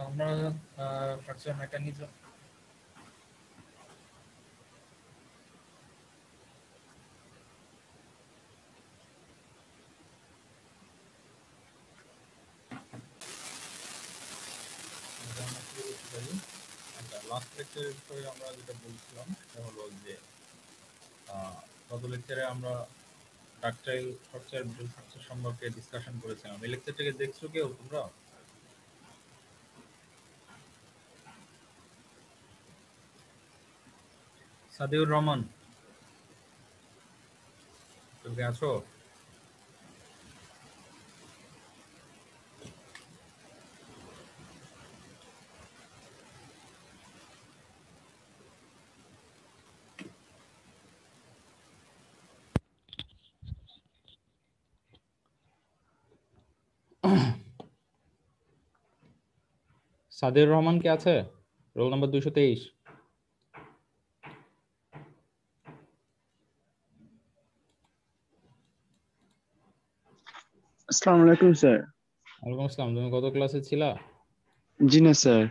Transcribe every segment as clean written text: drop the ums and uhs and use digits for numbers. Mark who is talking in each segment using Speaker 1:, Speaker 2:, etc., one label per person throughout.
Speaker 1: আমরা fracture mechanism last লেকচারের বিষয়ে আমরা যেটা বলছিলাম সেটা হলো যে গত লেকচারে আমরা ডাকটাইল ফ্র্যাকচার ব্রিটেল ফ্র্যাকচার সম্পর্কে ডিসকাশন করেছিলাম। এই লেকচারটাকে দেখছো কেউ তোমরা? সাদিউর রহমান তুমি আছো?
Speaker 2: সাদিউর রহমান কে আছে? Roll number 223।
Speaker 3: আসসালামু আলাইকুম স্যার।
Speaker 2: ওয়ালাইকুম আসসালাম। তুমি কত ক্লাসে ছিলা?
Speaker 3: জি না স্যার।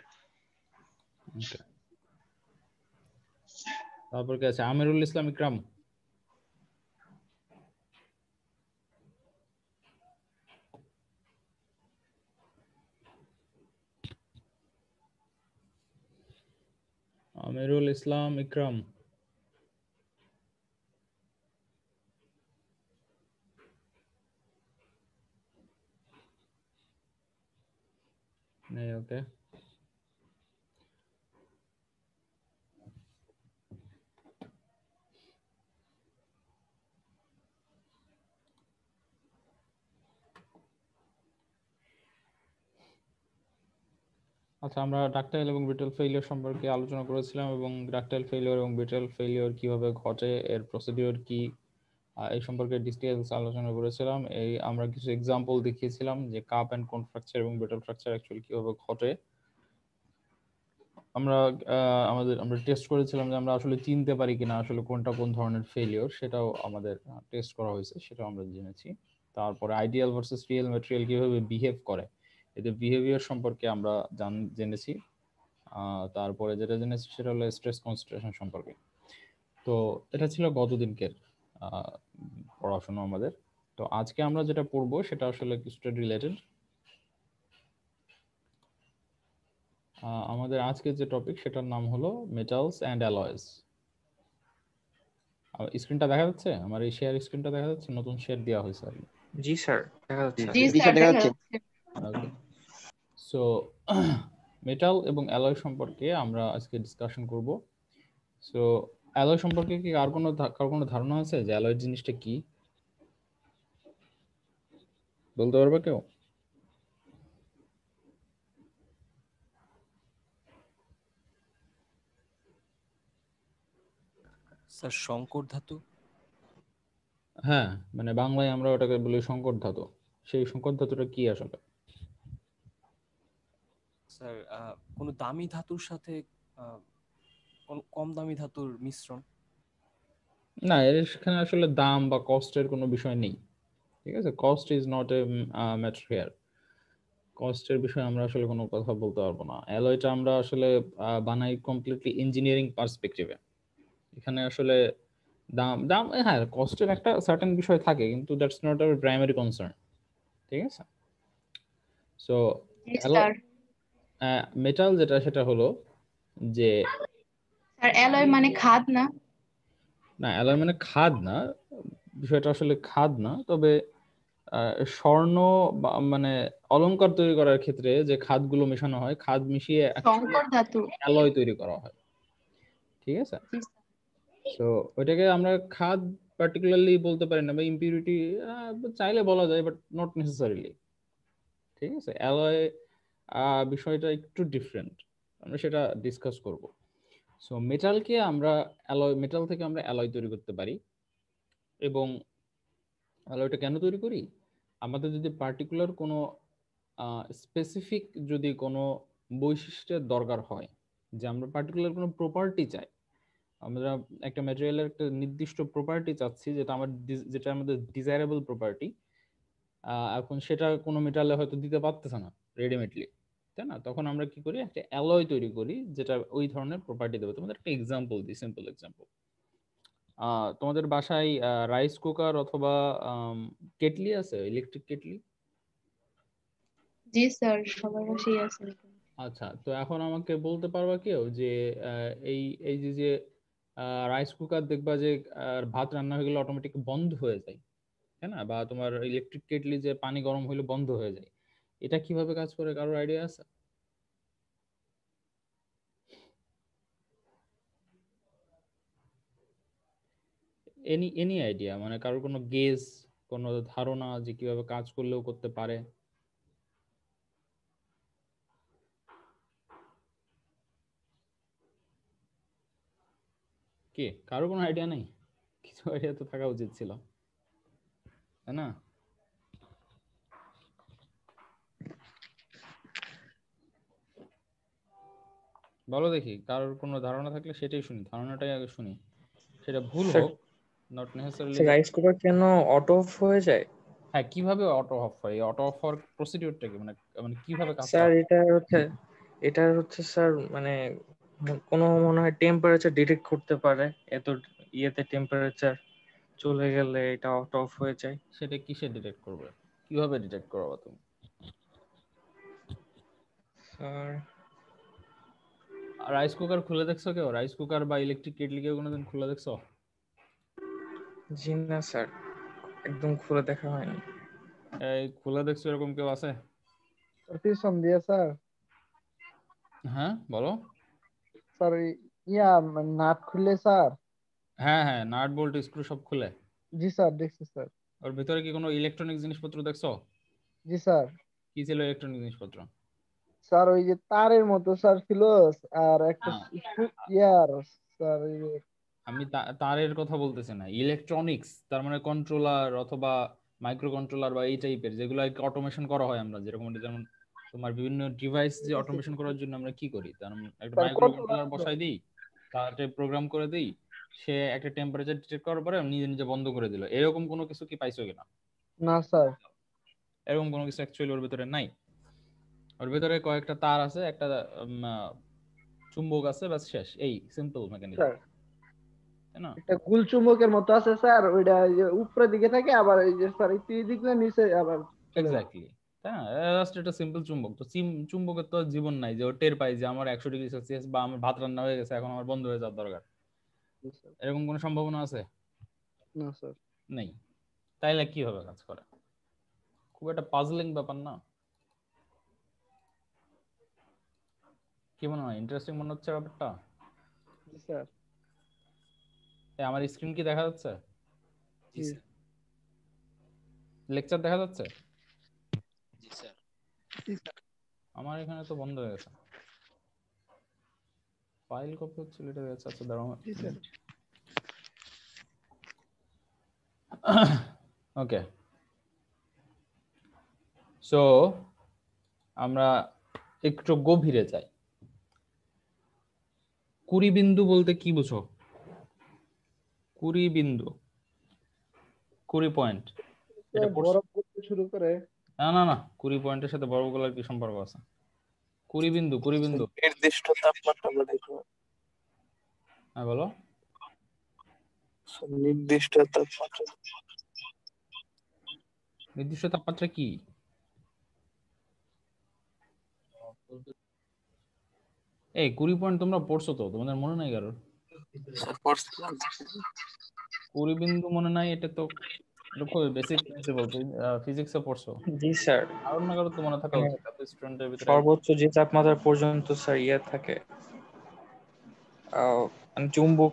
Speaker 2: Okay. তারপর কে আছে? আমিরুল ইসলাম ইকরাম। আমিরুল ইসলাম ইকরাম। নেই। ওকে, আচ্ছা, আমরা ডাকটাইল এবং ব্রিটেল ফেইলিওর সম্পর্কে আলোচনা করেছিলাম এবং ডাকটাইল ফেইলিওর এবং ব্রিটেল ফেইলিওর কিভাবে ঘটে, এর প্রসিডিওর কি, এই সম্পর্কে ডিটেইলস আলোচনা করেছিলাম। আমরা কিছু এক্সাম্পল দেখিয়েছিলাম যে কাপ অ্যান্ড কোন ফ্র্যাকচার এবং ব্রিটেল ফ্র্যাকচার অ্যাকচুয়ালি কিভাবে ঘটে। আমরা টেস্ট করেছিলাম যে আমরা আসলে চিনতে পারি কিনা আসলে কোনটা কোন ধরনের ফেলিওর, সেটাও আমাদের টেস্ট করা হয়েছে, সেটাও আমরা জেনেছি। তারপরে আইডিয়াল ভার্সেস রিয়েল ম্যাটেরিয়াল কিভাবে বিহেভ করে, এদের বিহেভিয়ার সম্পর্কে আমরা জেনেছি। তারপরে যেটা জেনেছি সেটা হলো স্ট্রেস কনসেন্ট্রেশন সম্পর্কে। তো এটা ছিল গতদিনকের পড়াশোনা আমাদের। তো আজকে আমরা যেটা পড়বো সেটা আসলে কিছুটা রিলেটেড। আমাদের আজকের যে টপিক সেটার নাম হলো মেটালস অ্যান্ড অ্যালয়েস। স্ক্রিনটা দেখা যাচ্ছে? আমার এই শেয়ার স্ক্রিনটা দেখা যাচ্ছে? নতুন শেয়ার দেওয়া হয়েছে আর কি।
Speaker 4: জি স্যার, দেখা যাচ্ছে।
Speaker 5: জি স্যার, দেখা যাচ্ছে।
Speaker 2: ওকে, সো মেটাল এবং অ্যালয় সম্পর্কে আমরা আজকে ডিসকাশন করব। সো অ্যালয় সম্পর্কে কি কার কোনো ধারণা আছে যে অ্যালয় জিনিসটা কি? বলতে পারবে কেউ?
Speaker 4: স্যার, সংকর ধাতু।
Speaker 2: হ্যাঁ, মানে বাংলায় আমরা ওটাকে বলি সংকর ধাতু। সেই সংকর ধাতুটা কি আসলে?
Speaker 4: স্যার, কোনো দামি ধাতুর সাথে কোন কম দামি ধাতুর মিশ্রণ।
Speaker 2: না, এখানে আসলে দাম বা কস্টের কোনো বিষয় নেই। ঠিক আছে, cost is not a matter here. কস্টের বিষয়ে আমরা আসলে কোনো কথা বলতে পারবো না। অ্যালয়টা আমরা আসলে বানাই কমপ্লিটলি ইঞ্জিনিয়ারিং পার্সপেক্টিভে। এখানে আসলে দাম দাম হ্যাঁ, কস্টের একটা সার্টেন বিষয় থাকে, কিন্তু that's not our primary concern. ঠিক আছে, সো মেটাল যেটা সেটা হলো যে
Speaker 5: স্যার, অ্যালয় মানে খাদ না?
Speaker 2: না, অ্যালয় মানে খাদ না। বিষয়টা আসলে খাদ না, তবে স্বর্ণ মানে অলংকার তৈরি করার ক্ষেত্রে যে খাদগুলো মেশানো হয়, খাদ মিশিয়ে
Speaker 5: সংকর ধাতু।
Speaker 2: অ্যালয় তৈরি করা হয়। ঠিক আছে, তো ওইটাকে আমরা খাদ পার্টিকুলারলি বলতে পারি না, বা ইম্পিউরিটি চাইলে বলা যায়, বাট নট নেসেসারিলি। ঠিক আছে, অ্যালয় বিষয়টা একটু ডিফারেন্ট, আমরা সেটা ডিসকাস করব। সো মেটালকে আমরা মেটাল থেকে আমরা অ্যালয় তৈরি করতে পারি। এবং অ্যালয়টা কেন তৈরি করি? আমাদের যদি পার্টিকুলার কোনো স্পেসিফিক যদি কোনো বৈশিষ্ট্যের দরকার হয়, যে আমরা পার্টিকুলার কোনো প্রপার্টি চাই, আমরা একটা ম্যাটেরিয়ালের একটা নির্দিষ্ট প্রপার্টি চাচ্ছি, যেটা আমাদের ডিজায়ারেবল প্রপার্টি, এখন সেটা কোনো মেটালে হয়তো দিতে পারতেছে না রেডিমেডলি। তাই না? তখন আমরা কি করি, একটা অ্যালয় তৈরি করি যেটা ওই ধরনের প্রপার্টি দেবে। তোমাদের একটা এক্সাম্পল দিই, সিম্পল এক্সাম্পল। তোমাদের বাসায় রাইস কুকার অথবা কেটলি আছে, ইলেকট্রিক কেটলি?
Speaker 5: জি স্যার, সবার বাসায় আছে।
Speaker 2: আচ্ছা, তো এখন আমাকে বলতে পারবা কেউ যে এই এই যে যে রাইস কুকার দেখবা যে ভাত রান্না হয়ে গেলে অটোমেটিক বন্ধ হয়ে যায়, তাই না? বা তোমার ইলেকট্রিক কেটলি যে পানি গরম হইলে বন্ধ হয়ে যায়, এটা কিভাবে কাজ করে, কারোর আইডিয়া আছে? এনি এনি আইডিয়া, মানে কারোর কোনো গেস, কোনো ধারণা যে কিভাবে কাজ করলেও করতে পারে? কি কারো কোনো আইডিয়া নেই? কিছু আইডিয়া তো থাকা উচিত ছিল, তাই না? বলো দেখি, কারোর কোনো ধারণা থাকলে সেটাই শুনি, ধারণাটাই আগে শুনি। সেটা ভুল
Speaker 6: স্যার,
Speaker 2: হোক, নট নেসেসারিলি।
Speaker 6: রাইস কুকার কেন অটো অফ হয়ে যায়?
Speaker 2: হ্যাঁ, কিভাবে অটো অফ হয়? অটো অফ হওয়ার প্রসিডিউরটা কি, মানে মানে কিভাবে কাজ
Speaker 6: স্যার
Speaker 2: করে?
Speaker 6: এটা হচ্ছে স্যার মানে কোনো মনে হয় টেম্পারেচার ডিটেক্ট করতে পারে, এত ইয়েতে টেম্পারেচার চলে গেলে এটা অটো অফ হয়ে যায়।
Speaker 2: সেটা কিসে ডিটেক্ট করবে, কিভাবে ডিটেক্ট করবা তুমি?
Speaker 6: স্যার
Speaker 2: রাইস কুকার খুলে দেখছো কেউ? রাইস কুকার বা ইলেকট্রিক কেটলি কেউ কোনোদিন খুলে দেখছো?
Speaker 6: জি না স্যার, একদম খুলে দেখা হয়নি।
Speaker 2: এই খুলে দেখছো এরকম কেউ আছে?
Speaker 7: পিছন দিয়ে স্যার।
Speaker 2: হ্যাঁ বলো।
Speaker 7: স্যার নাট খুললে স্যার।
Speaker 2: হ্যাঁ হ্যাঁ, নাট বোল্ট স্ক্রু সব খুলে।
Speaker 7: জি স্যার, দেখছি স্যার।
Speaker 2: ওর ভিতরে কি কোনো ইলেকট্রনিক জিনিসপত্র দেখছো?
Speaker 7: জি স্যার।
Speaker 2: কি ছিল ইলেকট্রনিক জিনিসপত্র?
Speaker 7: স্যার ওই যে তারের মতো স্যার ছিল, আর একটা
Speaker 2: হ্যাঁ,
Speaker 7: ইয়ার স্যার ওই যে
Speaker 2: আমি তারের কথা বলতেছি না, ইলেকট্রনিক্স, তার মানে কন্ট্রোলার অথবা মাইক্রো কন্ট্রোলার বা এই টাইপের, যেগুলো অটোমেশন করা হয় আমরা, যেরকম যেমন তোমার বিভিন্ন ডিভাইস যে অটোমেশন করার জন্য আমরা কি করি, তার একটা
Speaker 7: স্যার
Speaker 2: মাইক্রো
Speaker 7: কন্ট্রোলার
Speaker 2: কন্ট্রোলার
Speaker 7: ছিল।
Speaker 2: বসাই দিই, তারপরে প্রোগ্রাম করে দিই, সে একটা টেম্পারেচার ডিটেক্ট করার পরে নিজে নিজে বন্ধ করে দিল, এরকম কোনো কিছু কি পাইছো কিনা?
Speaker 7: না স্যার।
Speaker 2: এরকম কোনো কিছু অ্যাকচুয়ালি ওর ভিতরে নাই। ওর ভিতরে কয়েকটা তার আছে, একটা চুম্বক আছে, বাস শেষ, এই সিম্পল মেকানিজম,
Speaker 7: স্যার
Speaker 2: তাই না?
Speaker 7: একটা গুল চুম্বকের মতো আছে স্যার, ওইটা ওই যে উপরের দিকে থাকে, আবার এই যে স্যার একটু এদিকে নিচে আবার চলে যায়।
Speaker 2: এক্স্যাক্টলি, তাই না? জাস্ট এটা সিম্পল চুম্বক। তো চুম্বকের তো আর জীবন নাই যে ও টের পাই যে আমার 100°C বা আমার ভাত রান্না হয়ে গেছে, এখন আমার বন্ধ হয়ে যাওয়ার দরকার।
Speaker 7: জি স্যার।
Speaker 2: এরকম কোনো সম্ভাবনা আছে?
Speaker 7: না স্যার।
Speaker 2: নেই। তাইলে কিভাবে কাজ করে? খুব একটা পাজলিং ব্যাপার না? কি মনে হয়, ইন্টারেস্টিং মনে হচ্ছে ব্যাপারটা?
Speaker 7: জি স্যার।
Speaker 2: আমার স্ক্রিন কি দেখা যাচ্ছে?
Speaker 4: জি
Speaker 7: জি।
Speaker 4: স্যার।
Speaker 2: লেকচার দেখা যাচ্ছে?
Speaker 4: জি স্যার।
Speaker 7: জি স্যার।
Speaker 2: আমার এখানে তো বন্ধ হয়ে গেছে, ফাইল কপি হচ্ছিল, এটা দেখা যাচ্ছে। আচ্ছা দাঁড়াও।
Speaker 7: জি স্যার।
Speaker 2: ওকে, সো আমরা একটু গভীরে যাই। 20 বিন্দু বলতে কি বুঝো? 20 বিন্দু, 20 পয়েন্ট, এটা
Speaker 7: বরফ করতে শুরু করে।
Speaker 2: না না না, 20 পয়েন্টের সাথে বর্গগুলোর কি সম্পর্ক আছে? 20 বিন্দু, 20 বিন্দু।
Speaker 6: নির্দিষ্ট তাপমাত্রা দেখো।
Speaker 2: হ্যাঁ বলো।
Speaker 6: নির্দিষ্ট তাপমাত্রা।
Speaker 2: নির্দিষ্ট তাপমাত্রা কি? এই 20 পয়েন্ট তোমরা পড়ছো তো, তোমাদের মনে নাই কারোর? 20 বিন্দু মনে নাই, এটা তো খুব বেসিক প্রিন্সিপাল, ফিজিক্সে পড়ছো।
Speaker 6: জি স্যার,
Speaker 2: কারোর না কারোর তো মনে থাকা
Speaker 6: মানে
Speaker 2: উচিত, এত স্টুডেন্টের ভিতরে।
Speaker 6: সর্বোচ্চ যে তাপমাত্রা পর্যন্ত স্যার থাকে, মানে চুম্বক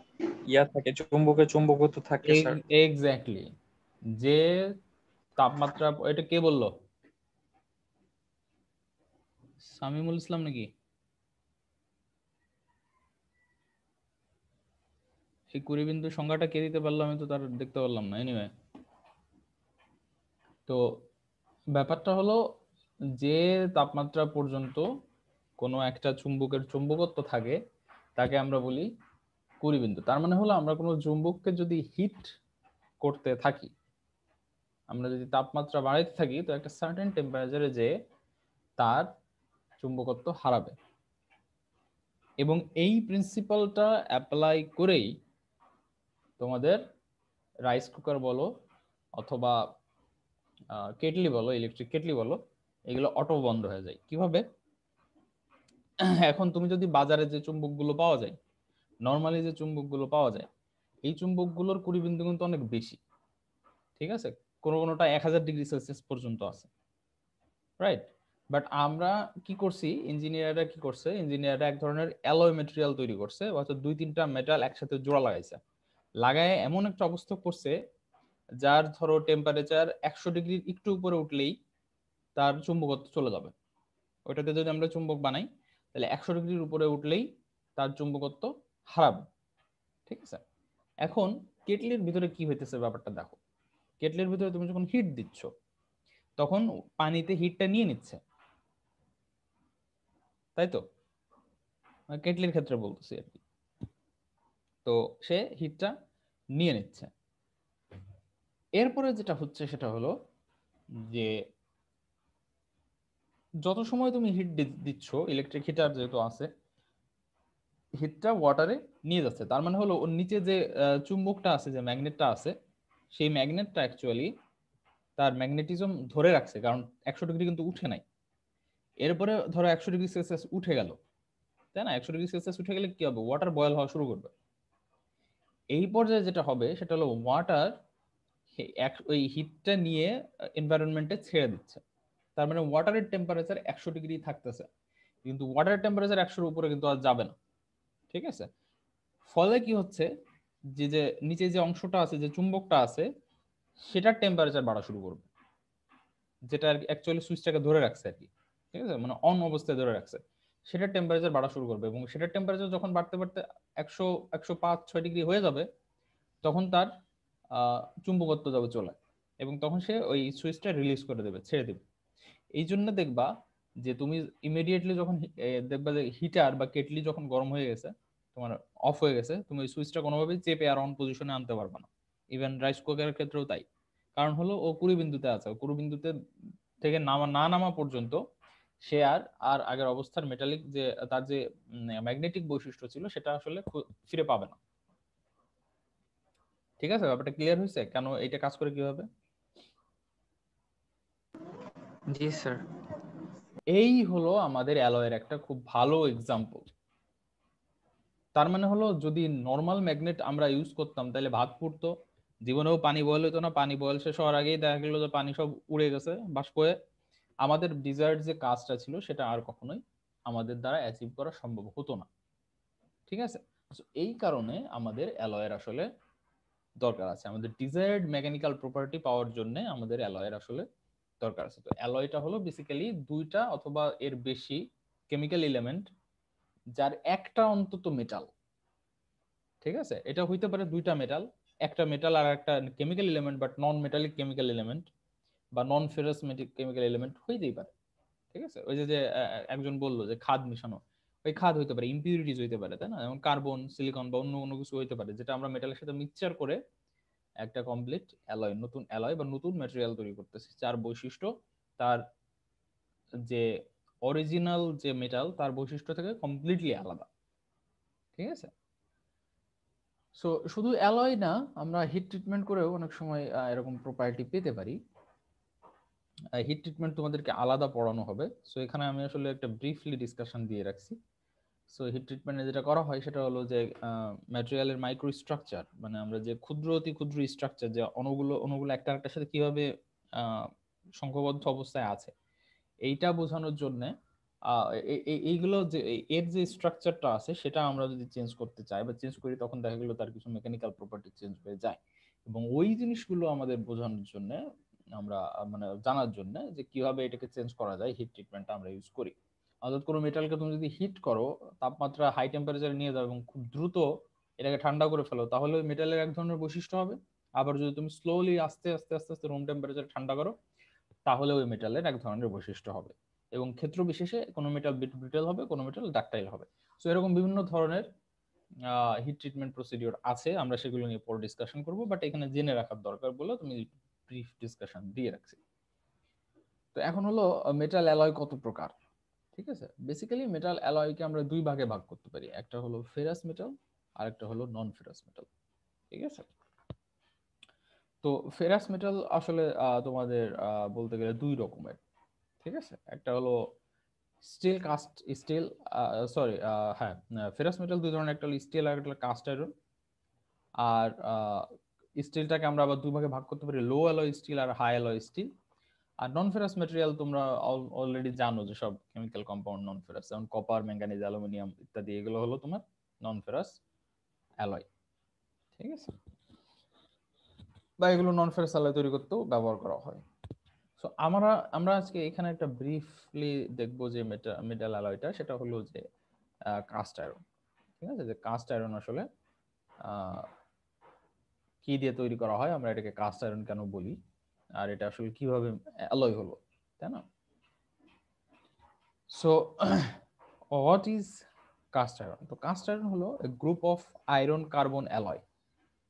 Speaker 6: থাকে, চুম্বকের চুম্বকত্ব থাকে স্যার।
Speaker 2: এক্স্যাক্টলি, যে তাপমাত্রা, এটা কে বললো? সামিমুল ইসলাম নাকি? এই 20 বিন্দু সংজ্ঞাটা কে দিতে পারলো, আমি তো তার দেখতে পারলাম না। এনিওয়ে, তো ব্যাপারটা হলো, যে তাপমাত্রা পর্যন্ত কোনো একটা চুম্বকের চুম্বকত্ব থাকে তাকে আমরা বলি 20 বিন্দু। তার মানে হলো, আমরা কোনো চুম্বককে যদি হিট করতে থাকি, আমরা যদি তাপমাত্রা বাড়াইতে থাকি, তো একটা সার্টেন টেম্পারেচারে যে তার চুম্বকত্ব হারাবে। এবং এই প্রিন্সিপালটা অ্যাপ্লাই করেই তোমাদের রাইস কুকার বলো অথবা কেটলি বলো, ইলেকট্রিক কেটলি বলো, এগুলো অটো বন্ধ হয়ে যায়। কিভাবে? এখন তুমি যদি বাজারে যে চুম্বকগুলো পাওয়া যায়, নর্মালি যে চুম্বকগুলো পাওয়া যায়, এই চুম্বকগুলোর কুড়িবিন্দু কিন্তু অনেক বেশি, ঠিক আছে? কোনোটা 1000 ডিগ্রি সেলসিয়াস পর্যন্ত আছে, রাইট? বাট আমরা কি করছি, ইঞ্জিনিয়াররা কি করছে, ইঞ্জিনিয়াররা এক ধরনের অ্যালয় ম্যাটেরিয়াল তৈরি করছে, অর্থাৎ 2-3টা মেটাল একসাথে জোড়া লাগাইছে, লাগায় এমন একটা অবস্থা করছে যার ধরো টেম্পারেচার 100 ডিগ্রির একটু উপরে উঠলেই তার চুম্বকত্ব চলে যাবে। ওইটাতে যদি আমরা চুম্বক বানাই তাহলে 100 ডিগ্রির উপরে উঠলেই তার চুম্বকত্ব হারাবে, ঠিক আছে? এখন কেটলির ভিতরে কি হইতেছে ব্যাপারটা দেখো। কেটলির ভিতরে তুমি যখন হিট দিচ্ছ তখন পানিতে হিটটা নিয়ে নিচ্ছে, তাই তো? কেটলির ক্ষেত্রে বলতেছি আর কি। তো সে হিটটা নিয়ে নিচ্ছে। এরপরে যেটা হচ্ছে সেটা হলো যে যত সময় তুমি হিট দিচ্ছ, ইলেকট্রিক হিটার যেহেতু আছে, হিটটা ওয়াটারে নিয়ে যাচ্ছে। তার মানে হলো ওর নিচে যে চুম্বকটা আছে, যে ম্যাগনেটটা আছে, সেই ম্যাগনেটটা অ্যাকচুয়ালি তার ম্যাগনেটিজম ধরে রাখছে, কারণ 100 ডিগ্রি কিন্তু উঠে নাই। এরপরে ধরো 100 ডিগ্রি সেলসিয়াস উঠে গেল, তাই না? 100 ডিগ্রি সেলসিয়াস উঠে গেলে কি হবে? ওয়াটার বয়েল হওয়া শুরু করবে। এই পর্যায়ে যেটা হবে সেটা হলো ওয়াটার ওই হিটটা নিয়ে এনভায়রনমেন্টে ছেড়ে দিচ্ছে। তার মানে ওয়াটারের টেম্পারেচার 100 ডিগ্রি থাকতেছে, কিন্তু ওয়াটারের টেম্পারেচার 100-এর উপরে কিন্তু আর যাবে না, ঠিক আছে? ফলে কি হচ্ছে, যে নিচে যে অংশটা আছে, যে চুম্বকটা আছে, সেটার টেম্পারেচার বাড়া শুরু করবে, যেটা অ্যাকচুয়ালি সুইচটাকে ধরে রাখছে আর কি, ঠিক আছে? মানে অন অবস্থায় ধরে রাখছে, সেটার টেম্পারেচার বাড়া শুরু করবে। এবং সেটার টেম্পারেচার যখন বাড়তে বাড়তে 100, 105-106 ডিগ্রি হয়ে যাবে, তখন তার চুম্বকত্ব যাবে চলে, এবং তখন সে ওই সুইচটা রিলিজ করে দেবে, ছেড়ে দেবে। এই জন্য দেখবা যে তুমি ইমিডিয়েটলি যখন দেখবা যে হিটার বা কেটলি যখন গরম হয়ে গেছে, তোমার অফ হয়ে গেছে, তুমি ওই সুইচটা কোনোভাবেই চেপে আর অন পজিশনে আনতে পারবে না। ইভেন রাইস কুকারের ক্ষেত্রেও তাই। কারণ হলো ও 20 বিন্দুতে আছে, 20 বিন্দুতে থেকে নামা পর্যন্ত সে আর আগের অবস্থার মেটালিক যে তার যে ম্যাগনেটিক বৈশিষ্ট্য ছিল সেটা আসলে ফিরে পাবে না। ঠিক আছে? ব্যাপারটা ক্লিয়ার হয়েছে কেন এইটা কাজ করে কিভাবে?
Speaker 6: জি স্যার।
Speaker 2: এই হলো আমাদের অ্যালয়ের একটা খুব ভালো এক্সাম্পল। তার মানে হলো যদি নর্মাল ম্যাগনেট আমরা ইউজ করতাম তাহলে ভাত পুড়তো, জীবনেও পানি বয়েল হতো না, পানি বয়েল শেষ হওয়ার আগেই দেখা গেল যে পানি সব উড়ে গেছে বাষ্প হয়ে। আমাদের ডিজায়ার্ড যে কাজটা ছিল সেটা আর কখনোই আমাদের দ্বারা অ্যাচিভ করা সম্ভব হতো না, ঠিক আছে? এই কারণে আমাদের অ্যালয়ের আসলে দরকার আছে। আমাদের ডিজায়ার্ড মেকানিক্যাল প্রপার্টি পাওয়ার জন্য আমাদের অ্যালয়ের আসলে দরকার আছে। তো অ্যালয়টা হলো বেসিক্যালি 2টা অথবা এর বেশি কেমিক্যাল এলিমেন্ট যার একটা অন্তত মেটাল, ঠিক আছে? এটা হইতে পারে 2টা মেটাল, একটা মেটাল আর একটা chemical element, but non metallic chemical element বা নন ফেরাস কেমিক্যাল এলিমেন্ট হইতেই পারে, ঠিক আছে? ওই যে একজন বললো যে খাদ মিশানো, ওই খাদ হইতে পারে, ইম্পিউরিটিজ হইতে পারে, তাই না? যেমন কার্বন, সিলিকন বা অন্য কোনো কিছু হইতে পারে, যেটা আমরা মেটালের সাথে মিক্সচার করে একটা কমপ্লিট অ্যালয়, নতুন অ্যালয় বা নতুন ম্যাটেরিয়াল তৈরি করতেছি, যার বৈশিষ্ট্য তার যে অরিজিনাল যে মেটাল তার বৈশিষ্ট্য থেকে কমপ্লিটলি আলাদা, ঠিক আছে? সো শুধু অ্যালয় না, আমরা হিট ট্রিটমেন্ট করেও অনেক সময় এরকম প্রপার্টি পেতে পারি। হিট ট্রিটমেন্ট তোমাদেরকে আলাদা পড়ানো হবে। সো এখানে আমি আসলে একটা ব্রিফলি ডিসকাশন দিয়ে রাখছি। সো হিট ট্রিটমেন্টে যেটা করা হয় সেটা হলো যে ম্যাটেরিয়ালের মাইক্রো স্ট্রাকচার, মানে আমরা যে ক্ষুদ্র অতি ক্ষুদ্র স্ট্রাকচার, যে অণুগুলো একটা আরেকটার সাথে কিভাবে সংঘবদ্ধ অবস্থায় আছে, এইটা বোঝানোর জন্য এইগুলো যে এর যে স্ট্রাকচারটা আছে সেটা আমরা যদি চেঞ্জ করতে চাই বা চেঞ্জ করি, তখন দেখা গেল তার কিছু মেকানিক্যাল প্রপার্টি চেঞ্জ হয়ে যায়। এবং ওই জিনিসগুলো আমাদের বোঝানোর জন্য আমরা মানে জানার জন্য যে কিভাবে এটাকে চেঞ্জ করা যায়, হিট ট্রিটমেন্টটা আমরা ইউজ করি। অর্থাৎ কোনো মেটালকে তুমি যদি হিট করো, তাপমাত্রা হাই টেম্পারেচারে নিয়ে যাও এবং খুব দ্রুত এটাকে ঠান্ডা করে ফেলো, তাহলে ওই মেটালের এক ধরনের বৈশিষ্ট্য হবে। আবার যদি তুমি স্লোলি আস্তে আস্তে আস্তে আস্তে রুম টেম্পারেচারে ঠান্ডা করো, তাহলে ওই মেটালের এক ধরনের বৈশিষ্ট্য হবে। এবং ক্ষেত্র বিশেষে কোনো মেটাল ব্রিটেল হবে, কোনো মেটাল ডাকটাইল হবে। সো এরকম বিভিন্ন ধরনের হিট ট্রিটমেন্ট প্রসিডিওর আছে, আমরা সেগুলো নিয়ে পরে ডিসকাশন করব, বাট এখানে জেনে রাখার দরকার বলে তুমি ব্রিফ ডিসকাশন দিয়ে রাখছি। তো এখন হলো মেটাল অ্যালয় কত প্রকার, ঠিক আছে? বেসিক্যালি মেটাল অ্যালয়কে আমরা দুই ভাগে ভাগ করতে পারি, একটা হলো ফেরাস মেটাল আর একটা হলো নন ফেরাস মেটাল। ঠিক আছে? তো ফেরাস মেটাল আসলে তোমাদের বলতে গেলে দুই রকমের। ঠিক আছে? একটা হলো স্টিল কাস্ট স্টিল, সরি, হ্যাঁ, ফেরাস মেটাল দুই ধরনের, একটা হলো স্টিল আর একটা কাস্ট আয়রন। আর স্টিলটাকে আমরা আবার দুই ভাগে ভাগ করতে পারি, লো অ্যালয় স্টিল আর হাই অ্যালয় স্টিল। আর নন ফেরাস ম্যাটেরিয়াল তোমরা অলরেডি জানো যে সব কেমিক্যাল কম্পাউন্ড নন ফেরাস, যেমন কপার, ম্যাঙ্গানিজ, অ্যালুমিনিয়াম ইত্যাদি, এগুলো হলো তোমার নন ফেরাস অ্যালয়। ঠিক আছে? বা এগুলো নন ফেরাস অ্যালয় তৈরি করতেও ব্যবহার করা হয়। সো আমরা আজকে এখানে একটা ব্রিফলি দেখবো যে মেটাল অ্যালয়টা, সেটা হলো যে কাস্ট আয়রন। ঠিক আছে? যে কাস্ট আয়রন আসলে কি দিয়ে তৈরি করা হয়, আমরা এটাকে কাস্ট আয়রন কেন বলি, আর এটা আসলে কিভাবে অ্যালয় হলো, তাই না? So what is cast iron? তো কাস্ট আয়রন হলো a group of iron carbon alloy.